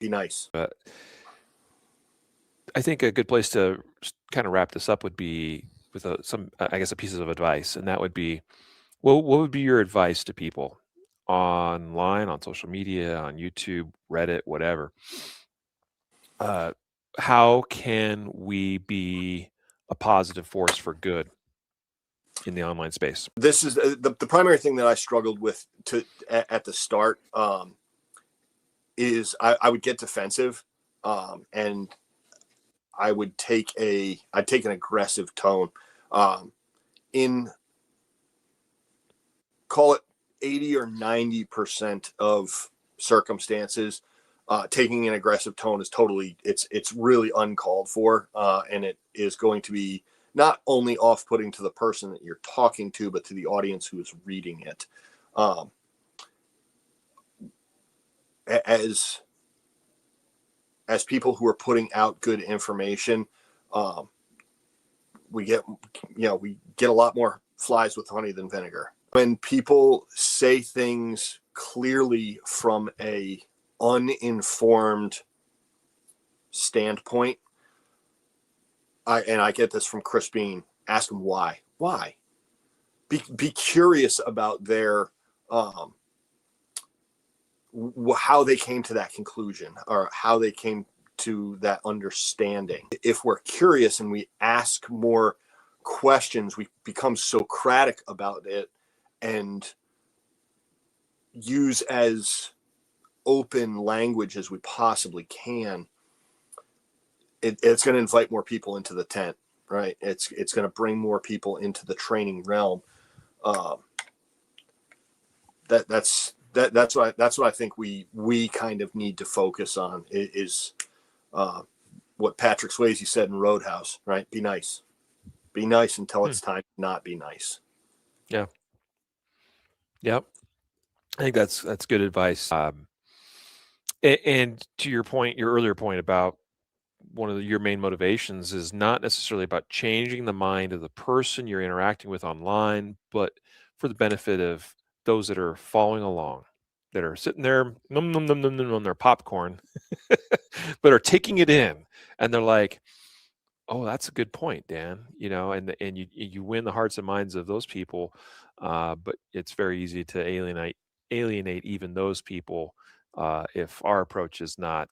Be nice. But I think a good place to kind of wrap this up would be with I guess, a pieces of advice, and that would be, what would be your advice to people online, on social media, on YouTube, Reddit, whatever? Uh, how can we be a positive force for good in the online space? This is the primary thing that I struggled with at the start. Is I would get defensive, and I'd take an aggressive tone, in, call it 80 or 90% of circumstances. Taking an aggressive tone is it's really uncalled for, and it is going to be not only off-putting to the person that you're talking to, but to the audience who is reading it. Um, as people who are putting out good information, um, we get a lot more flies with honey than vinegar. When people say things clearly from a uninformed standpoint, I get this from Chris Bean. Ask them why. Why? Be curious about their how they came to that conclusion, or how they came to that understanding. If we're curious and we ask more questions, we become Socratic about it and use as open language as we possibly can. It's going to invite more people into the tent, right? It's going to bring more people into the training realm. That's what I think we kind of need to focus on is what Patrick Swayze said in Roadhouse, right? Be nice until Hmm. it's time to not be nice. Yeah. Yep. I think that's good advice. And to your point, your earlier point about one of your main motivations is not necessarily about changing the mind of the person you're interacting with online, but for the benefit of those that are following along, that are sitting there, num num num num num on their popcorn, but are taking it in, and they're like, "Oh, that's a good point, Dan." And you win the hearts and minds of those people, but it's very easy to alienate even those people if our approach is not,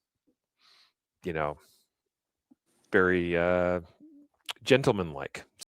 you know, very gentlemanlike.